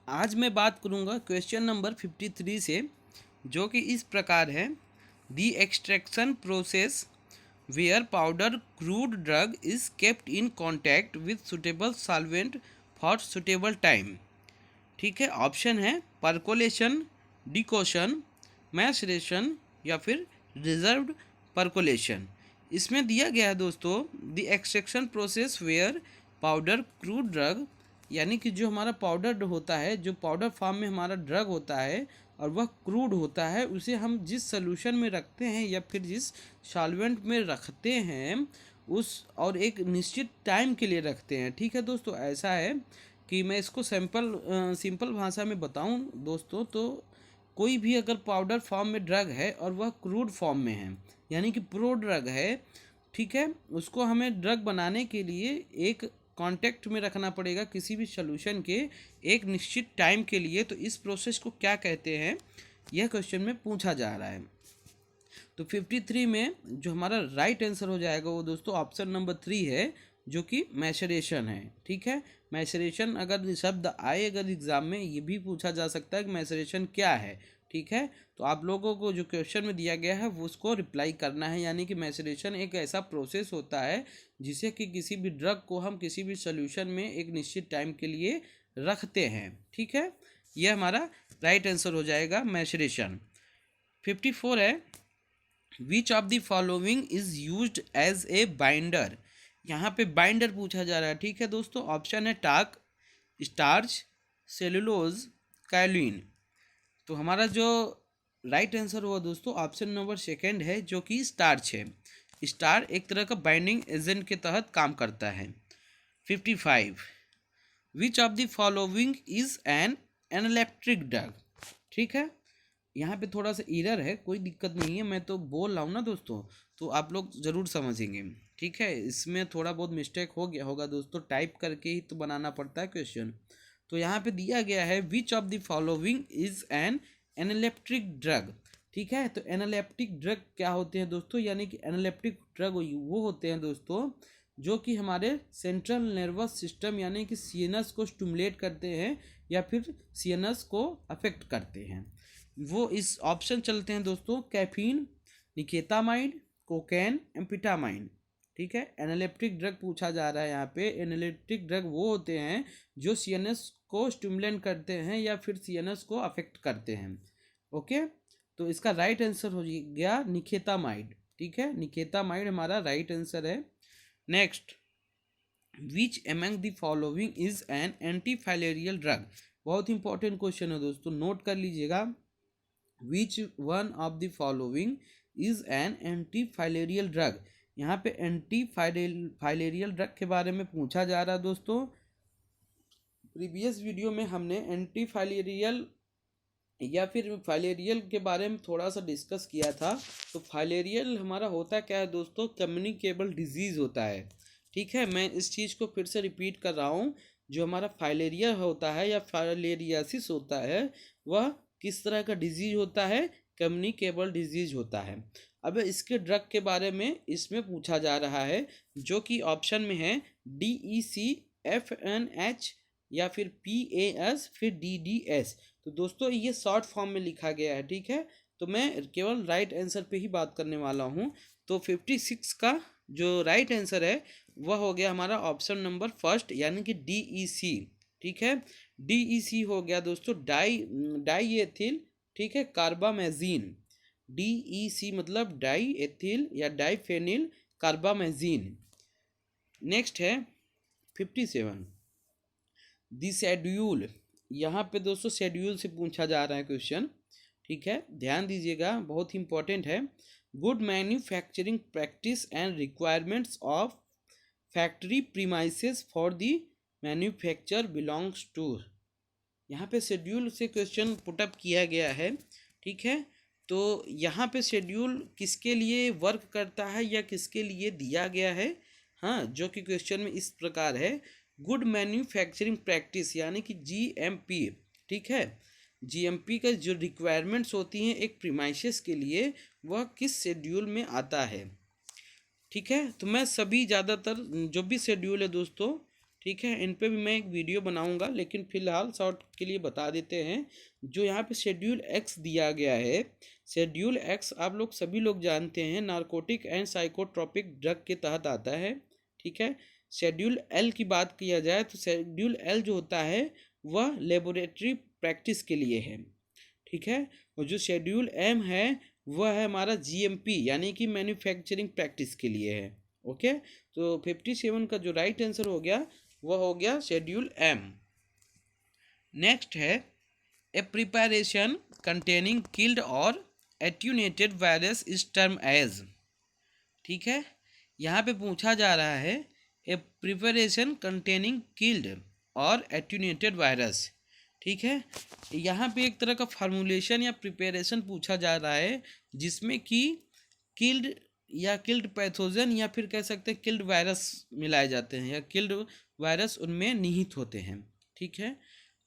आज मैं बात करूंगा क्वेश्चन नंबर 53 से, जो कि इस प्रकार है। The extraction process where powder crude drug is kept in contact with suitable solvent for suitable time. ठीक है, ऑप्शन है परकोलेशन, डिकोशन, मैसरेशन या फिर रिजर्व्ड परकोलेशन। इसमें दिया गया है दोस्तों, the extraction process where powder crude drug, यानी कि जो हमारा पाउडर होता है, जो पाउडर फॉर्म में हमारा ड्रग होता है और वह क्रूड होता है, उसे हम जिस सोल्यूशन में रखते हैं या फिर जिस सॉल्वेंट में रखते हैं उस और एक निश्चित टाइम के लिए रखते हैं। ठीक है दोस्तों, ऐसा है कि मैं इसको सिंपल भाषा में बताऊं दोस्तों, तो कोई भी अगर पाउडर फॉर्म में ड्रग है और वह क्रूड फॉर्म में है, यानी कि प्रो ड्रग है, ठीक है, उसको हमें ड्रग बनाने के लिए एक कांटेक्ट में रखना पड़ेगा किसी भी सॉल्यूशन के एक निश्चित टाइम के लिए। तो इस प्रोसेस को क्या कहते हैं, यह क्वेश्चन में पूछा जा रहा है। तो 53 में जो हमारा राइट आंसर हो जाएगा वो दोस्तों ऑप्शन नंबर 3 है, जो कि मैसरेशन है। ठीक है, मैसरेशन अगर शब्द आए अगर एग्जाम में, ये भी पूछा जा सकता है कि मैसरेशन क्या है। ठीक है, तो आप लोगों को जो क्वेश्चन में दिया गया है वो उसको रिप्लाई करना है, यानी कि मैसरेशन एक ऐसा प्रोसेस होता है जिसे कि किसी भी ड्रग को हम किसी भी सोल्यूशन में एक निश्चित टाइम के लिए रखते हैं। ठीक है, यह हमारा राइट आंसर हो जाएगा मैसरेशन। 54 है, which of the following is used as a binder. यहाँ पे बाइंडर पूछा जा रहा है। ठीक है दोस्तों, ऑप्शन है टाक, स्टार्च, सेलुलोज, काइलिन। तो हमारा जो राइट आंसर हुआ दोस्तों ऑप्शन नंबर सेकंड है, जो कि स्टार्च है। स्टार एक तरह का बाइंडिंग एजेंट के तहत काम करता है। 55, विच of the following is N analeptic drug. ठीक है, यहाँ पे थोड़ा सा एरर है, कोई दिक्कत नहीं है, मैं तो बोल रहा हूँ ना दोस्तों, तो आप लोग ज़रूर समझेंगे। ठीक है, इसमें थोड़ा बहुत मिस्टेक हो गया होगा दोस्तों, टाइप करके ही तो बनाना पड़ता है क्वेश्चन। तो यहाँ पे दिया गया है which of the following is N analeptic drug. ठीक है, तो एनालेप्टिक ड्रग क्या होते हैं दोस्तों, यानी कि एनालेप्टिक ड्रग वो होते हैं दोस्तों जो कि हमारे सेंट्रल नर्वस सिस्टम यानी कि सीएनएस को स्टिमुलेट करते हैं या फिर सीएनएस को अफेक्ट करते हैं। वो इस ऑप्शन चलते हैं दोस्तों, कैफीन, निकेतामाइड, कोकेन, एम्फेटामाइन। ठीक है, एनालिप्टिक ड्रग पूछा जा रहा है यहाँ पे। एनालिप्टिक ड्रग वो होते हैं जो सीएनएस को स्टिमुलेट करते हैं या फिर सीएनएस को अफेक्ट करते हैं। ओके, तो इसका राइट आंसर हो गया निकेतामाइड। ठीक है, निकेतामाइड हमारा राइट आंसर है। Next, which among the following is an anti filarial drug. बहुत इंपॉर्टेंट क्वेश्चन है दोस्तों, नोट कर लीजिएगा। Which one of the following is an anti filarial drug. यहाँ पे एंटी फाइलेरियल ड्रग के बारे में पूछा जा रहा है दोस्तों। प्रीवियस वीडियो में हमने एंटी फाइलेरियल या फिर फाइलेरियल के बारे में थोड़ा सा डिस्कस किया था। तो फाइलेरियल हमारा होता क्या है दोस्तों, कम्युनिकेबल डिजीज़ होता है। ठीक है, मैं इस चीज़ को फिर से रिपीट कर रहा हूँ। जो हमारा फाइलेरिया होता है या फाइलेरियासिस होता है, वह किस तरह का डिजीज होता है, कम्युनिकेबल डिजीज होता है। अब इसके ड्रग के बारे में इसमें पूछा जा रहा है, जो कि ऑप्शन में है DEC, FNH या फिर PAS फिर DDS। तो दोस्तों ये शॉर्ट फॉर्म में लिखा गया है। ठीक है, तो मैं केवल राइट आंसर पे ही बात करने वाला हूँ। तो 56 का जो राइट आंसर है वह हो गया हमारा ऑप्शन नंबर फर्स्ट, यानी कि DEC। ठीक है, DEC हो गया दोस्तों डाई एथिल, ठीक है, कार्बामेजीन। DEC मतलब डाई एथिल या डाइफेनिल कार्बामेजीन। नेक्स्ट है 57, दी शेड्यूल। यहाँ पे दोस्तों शेड्यूल से पूछा जा रहा है क्वेश्चन। ठीक है, ध्यान दीजिएगा, बहुत इंपॉर्टेंट है। Good manufacturing practice and requirements of factory premises for the manufacture belongs to. यहाँ पे शेड्यूल से क्वेश्चन पुटअप किया गया है। ठीक है, तो यहाँ पे शेड्यूल किसके लिए वर्क करता है या किसके लिए दिया गया है, हाँ, जो कि क्वेश्चन में इस प्रकार है, गुड मैन्युफैक्चरिंग प्रैक्टिस यानी कि GMP। ठीक है, GMP का जो रिक्वायरमेंट्स होती हैं एक प्रीमाइसेस के लिए, वह किस शेड्यूल में आता है। ठीक है, तो मैं सभी ज़्यादातर जो भी शेड्यूल है दोस्तों, ठीक है, इन पे भी मैं एक वीडियो बनाऊंगा, लेकिन फिलहाल शॉर्ट के लिए बता देते हैं। जो यहाँ पे शेड्यूल एक्स दिया गया है, शेड्यूल एक्स आप लोग सभी लोग जानते हैं नारकोटिक एंड साइकोट्रोपिक ड्रग के तहत आता है। ठीक है, शेड्यूल एल की बात किया जाए तो शेड्यूल एल जो होता है वह लेबोरेटरी प्रैक्टिस के लिए है। ठीक है, और जो शेड्यूल एम है वह है हमारा जीएमपी यानी कि मैन्युफैक्चरिंग प्रैक्टिस के लिए है। ओके, तो 57 का जो राइट आंसर हो गया वह हो गया शेड्यूल एम। नेक्स्ट है ए प्रिपरेशन कंटेनिंग किल्ड और attenuated virus is term as. ठीक है, यहाँ पे पूछा जा रहा है ए प्रिपरेशन कंटेनिंग किल्ड और एट्यूनेटेड वायरस। ठीक है, यहाँ पे एक तरह का फार्मूलेशन या प्रिपरेशन पूछा जा रहा है जिसमें कि किल्ड या किल्ड पैथोजन या फिर कह सकते हैं किल्ड वायरस मिलाए जाते हैं या किल्ड वायरस उनमें निहित होते हैं। ठीक है,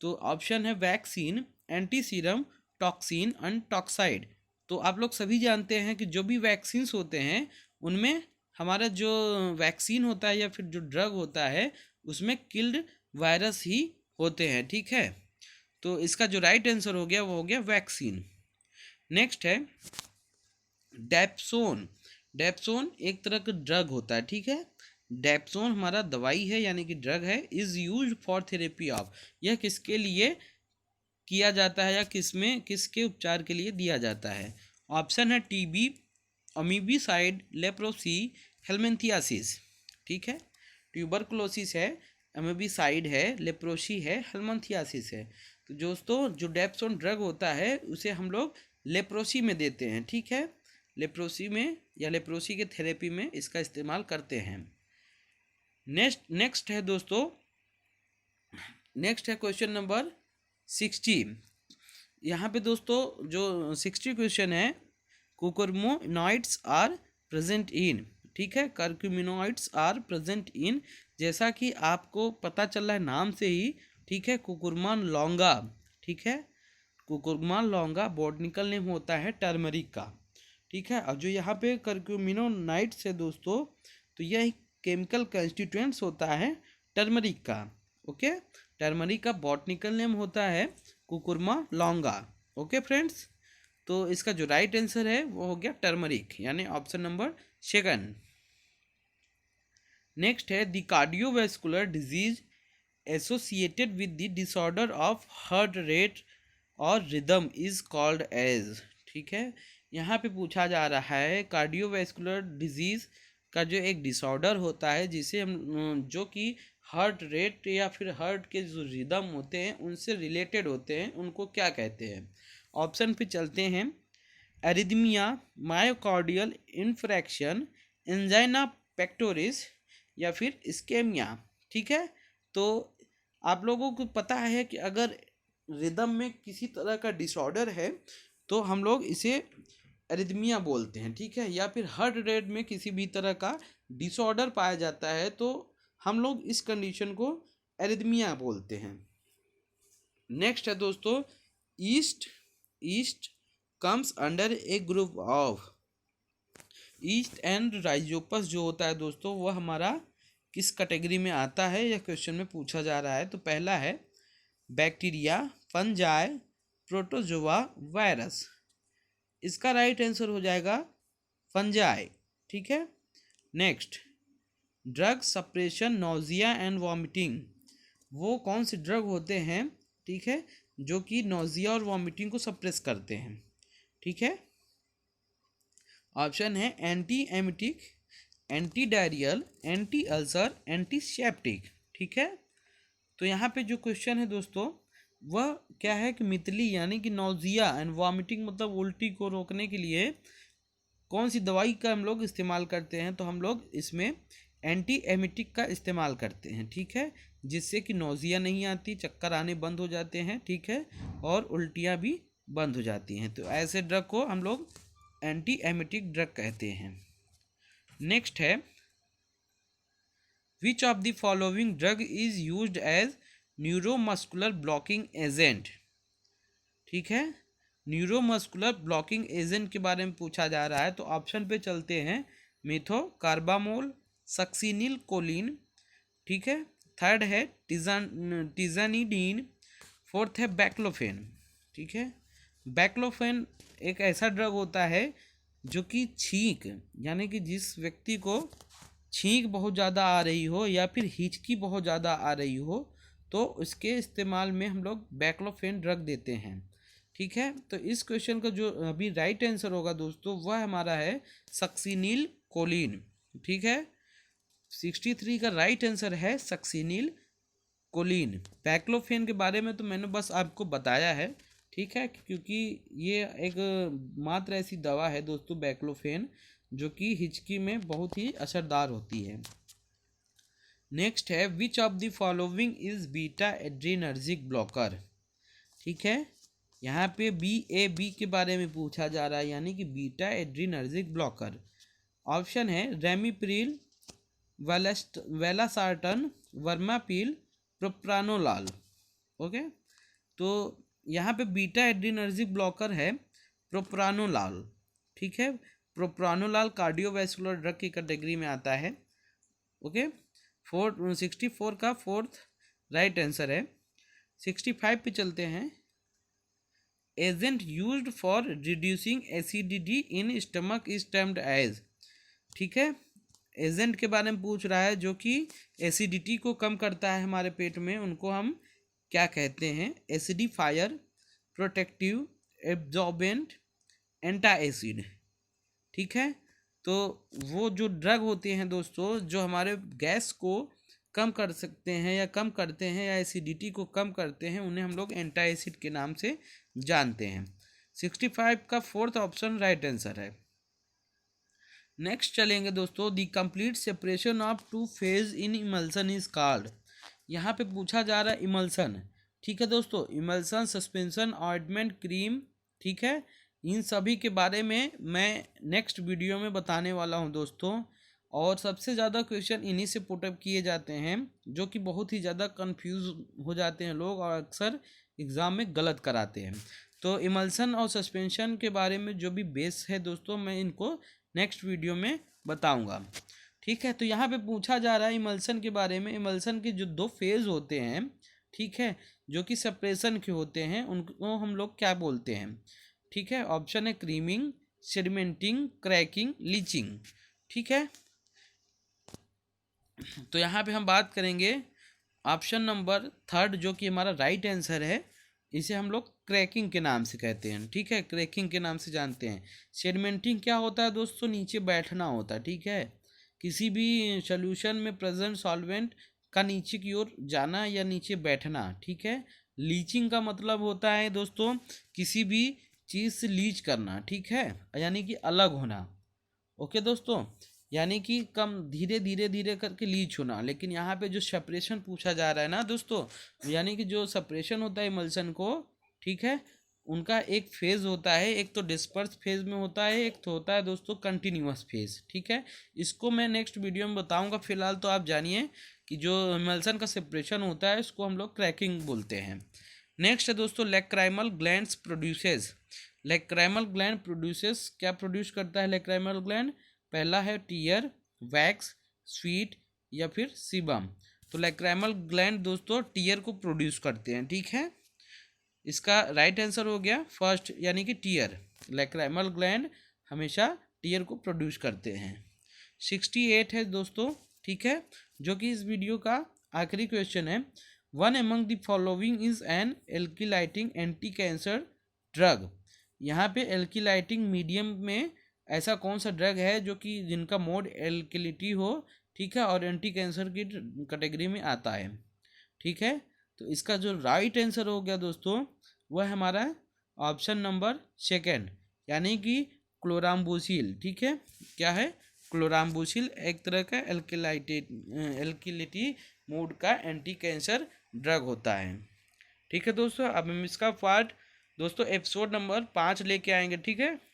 तो ऑप्शन है vaccine, anti serum, toxin and toxoid. तो आप लोग सभी जानते हैं कि जो भी वैक्सीन्स होते हैं उनमें हमारा जो वैक्सीन होता है या फिर जो ड्रग होता है उसमें किल्ड वायरस ही होते हैं। ठीक है, तो इसका जो राइट आंसर हो गया वो हो गया वैक्सीन। नेक्स्ट है डेप्सोन। डेप्सोन एक तरह का ड्रग होता है। ठीक है, डेप्सोन हमारा दवाई है यानी कि ड्रग है। Is used for therapy of, यह किसके लिए किया जाता है या किसके उपचार के लिए दिया जाता है। ऑप्शन है टीबी, अमीबीसाइड, लेप्रोसी, हेलमेंथियासिस। ठीक है, ट्यूबरकुलोसिस है, अमीबीसाइड है, लेप्रोसी है, हेलमेंथियासिस है। तो दोस्तों जो डेप्सोन ड्रग होता है उसे हम लोग लेप्रोसी में देते हैं। ठीक है, लेप्रोसी में या लेप्रोसी के थेरेपी में इसका इस्तेमाल करते हैं। नेक्स्ट है दोस्तों, नेक्स्ट है क्वेश्चन नंबर 60। यहाँ पे दोस्तों जो 60 क्वेश्चन है, कुकुरमोनॉइड्स आर प्रेजेंट इन। ठीक है, कर्क्यूमिनॉइड्स आर प्रेजेंट इन, जैसा कि आपको पता चल रहा है नाम से ही। ठीक है, कुकुरमा लॉन्गा। ठीक है, कुकुरमा लॉन्गा बॉटनिकल नेम होता है टर्मरिक का। ठीक है, और जो यहाँ पे कर्क्यूमिनोनाइट्स है दोस्तों, तो यह केमिकल कंस्टिट्यूएंट्स होता है टर्मरिक का। ओके, टर्मरिक का बॉटनिकल नेम होता है कुकुरमा लॉन्गा। ओके फ्रेंड्स, तो इसका जो राइट आंसर है वो हो गया टर्मरिक यानी ऑप्शन नंबर 2। नेक्स्ट है the cardiovascular disease associated with the disorder of heart rate और रिदम इज कॉल्ड एज। ठीक है, यहाँ पे पूछा जा रहा है कार्डियोवैस्कुलर डिजीज़ का जो एक डिसऑर्डर होता है जिसे हम जो कि हार्ट रेट या फिर हार्ट के जो रिदम होते हैं उनसे रिलेटेड होते हैं, उनको क्या कहते हैं। ऑप्शन पे चलते हैं, arrhythmia, myocardial infarction, angina pectoris या फिर इस्केमिया। ठीक है, तो आप लोगों को पता है कि अगर रिदम में किसी तरह का डिसऑर्डर है तो हम लोग इसे एरिथमिया बोलते हैं। ठीक है, या फिर हार्ट रेट में किसी भी तरह का डिसऑर्डर पाया जाता है तो हम लोग इस कंडीशन को एरिथमिया बोलते हैं। नेक्स्ट है दोस्तों east comes under A group of. East and Rhizopus जो होता है दोस्तों वह हमारा किस कैटेगरी में आता है, यह क्वेश्चन में पूछा जा रहा है। तो पहला है बैक्टीरिया, फंजाई, प्रोटोजोआ, वायरस। इसका राइट आंसर हो जाएगा फंजाई। ठीक है, next drug suppression nausea and vomiting. वो कौन से ड्रग होते हैं, ठीक है, जो कि नोजिया और वॉमिटिंग को सप्रेस करते हैं। ठीक है, ऑप्शन है anti emetic, anti diarrhoeal, anti ulcer, anti septic. ठीक है, तो यहाँ पे जो क्वेश्चन है दोस्तों वह क्या है कि मितली यानी कि नोजिया एंड वॉमिटिंग मतलब उल्टी को रोकने के लिए कौन सी दवाई का हम लोग इस्तेमाल करते हैं, तो हम लोग इसमें एंटी एमिटिक का इस्तेमाल करते हैं। ठीक है, जिससे कि नोजिया नहीं आती, चक्कर आने बंद हो जाते हैं। ठीक है, और उल्टियाँ भी बंद हो जाती हैं। तो ऐसे ड्रग को हम लोग एंटी एमिटिक ड्रग कहते हैं। नेक्स्ट है which of the following drug is used as neuromuscular blocking agent. ठीक है, न्यूरोमस्कुलर ब्लॉकिंग एजेंट के बारे में पूछा जा रहा है। तो ऑप्शन पे चलते हैं, मिथोकार्बामोल, सक्सिनिल कोलिन, ठीक है, थर्ड है टिजानिडीन, फोर्थ है बैक्लोफेन। ठीक है, बैक्लोफेन एक ऐसा ड्रग होता है जो कि छींक, यानी कि जिस व्यक्ति को छींक बहुत ज़्यादा आ रही हो या फिर हिचकी बहुत ज़्यादा आ रही हो, तो उसके इस्तेमाल में हम लोग बैक्लोफेन ड्रग देते हैं। ठीक है, तो इस क्वेश्चन का जो अभी राइट आंसर होगा दोस्तों, वह हमारा है सक्सिनिल कोलिन। ठीक है, 63 का राइट आंसर है सक्सिनिल कोलिन। बैक्लोफेन के बारे में तो मैंने बस आपको बताया है। ठीक है, क्योंकि ये एक मात्र ऐसी दवा है दोस्तों बैक्लोफेन, जो कि हिचकी में बहुत ही असरदार होती है। नेक्स्ट है which of the following is beta adrenergic blocker. ठीक है, यहाँ पे BAB के बारे में पूछा जा रहा है, यानी कि बीटा एड्रीनर्जिक ब्लॉकर। ऑप्शन है रेमिप्रिल, वेलासार्टन, वर्मापिल, प्रोप्रानोलाल। ओके, तो यहाँ पे बीटा एड्रीनर्जिक ब्लॉकर है प्रोप्रानोलाल। ठीक है, प्रोप्रानोलाल कार्डियोवैस्कुलर ड्रग की कैटेगरी में आता है। ओके, 64 का फोर्थ राइट आंसर है। 65 पे चलते हैं। Agent used for reducing acidity in stomach is termed as. ठीक है, एजेंट के बारे में पूछ रहा है जो कि एसिडिटी को कम करता है हमारे पेट में, उनको हम क्या कहते हैं? Acidifier, protective, absorbent, antacid. ठीक है, तो वो जो ड्रग होते हैं दोस्तों जो हमारे गैस को कम कर सकते हैं या कम करते हैं या एसिडिटी को कम करते हैं, उन्हें हम लोग एंटा एसिड के नाम से जानते हैं। 65 का फोर्थ ऑप्शन राइट आंसर है। नेक्स्ट चलेंगे दोस्तों, the complete separation of two phase in emulsion is called. यहाँ पे पूछा जा रहा है इमल्सन। ठीक है दोस्तों, इमल्सन, सस्पेंशन, ऑइंटमेंट, क्रीम। ठीक है, इन सभी के बारे में मैं नेक्स्ट वीडियो में बताने वाला हूँ दोस्तों। और सबसे ज़्यादा क्वेश्चन इन्हीं से पुटअप किए जाते हैं, जो कि बहुत ही ज़्यादा कंफ्यूज हो जाते हैं लोग और अक्सर एग्ज़ाम में गलत कराते हैं। तो इमल्सन और सस्पेंशन के बारे में जो भी बेस है दोस्तों, मैं इनको नेक्स्ट वीडियो में बताऊंगा। ठीक है, तो यहाँ पे पूछा जा रहा है इमल्सन के बारे में। इमल्सन के जो 2 फेज होते हैं, ठीक है, जो कि सेपरेशन के होते हैं, उनको हम लोग क्या बोलते हैं? ठीक है, ऑप्शन है क्रीमिंग, सेडिमेंटिंग, क्रैकिंग, लीचिंग। ठीक है, तो यहाँ पे हम बात करेंगे ऑप्शन नंबर 3 जो कि हमारा राइट आंसर है। इसे हम लोग क्रैकिंग के नाम से कहते हैं। ठीक है, क्रैकिंग के नाम से जानते हैं। सेडिमेंटिंग क्या होता है दोस्तों? नीचे बैठना होता है। ठीक है, किसी भी सॉल्यूशन में प्रेजेंट सॉल्वेंट का नीचे की ओर जाना या नीचे बैठना। ठीक है, लीचिंग का मतलब होता है दोस्तों किसी भी चीज़ से लीच करना। ठीक है, यानी कि अलग होना। ओके दोस्तों, यानी कि कम धीरे धीरे धीरे करके लीच होना। लेकिन यहाँ पे जो सेपरेशन पूछा जा रहा है ना दोस्तों, यानी कि जो सेपरेशन होता है इमल्सन को, ठीक है, उनका एक फेज होता है, एक तो डिस्पर्स फेज में होता है, एक तो होता है दोस्तों कंटिन्यूअस फेज। ठीक है, इसको मैं नेक्स्ट वीडियो में बताऊंगा। फिलहाल तो आप जानिए कि जो इमल्सन का सेपरेशन होता है उसको हम लोग क्रैकिंग बोलते हैं। नेक्स्ट है दोस्तों lacrimal glands produces. Lacrimal gland produces, क्या प्रोड्यूस करता है लैक्राइमल ग्लैंड? पहला है टीयर, वैक्स, स्वीट या फिर सीबम। तो लैक्राइमल ग्लैंड दोस्तों टीयर को प्रोड्यूस करते हैं। ठीक है, इसका राइट आंसर हो गया फर्स्ट, यानी कि टीयर। लैक्राइमल ग्लैंड हमेशा टीयर को प्रोड्यूस करते हैं। 68 है दोस्तों। ठीक है, जो कि इस वीडियो का आखिरी क्वेश्चन है। One among the following is an alkylating anti cancer drug. यहाँ पे एल्किलाइटिंग मीडियम में ऐसा कौन सा ड्रग है जो कि जिनका मोड एल्किलिटी हो, ठीक है, और एंटी कैंसर की कैटेगरी में आता है। ठीक है, तो इसका जो राइट आंसर हो गया दोस्तों वह हमारा ऑप्शन नंबर 2, यानी कि क्लोराम्बुसिल। ठीक है, क्या है? क्लोराम्बुसिल एक तरह का एल्किलिटी मोड का एंटी कैंसर ड्रग होता है। ठीक है दोस्तों, अब हम इसका पार्ट दोस्तों एपिसोड नंबर 5 लेके आएंगे। ठीक है।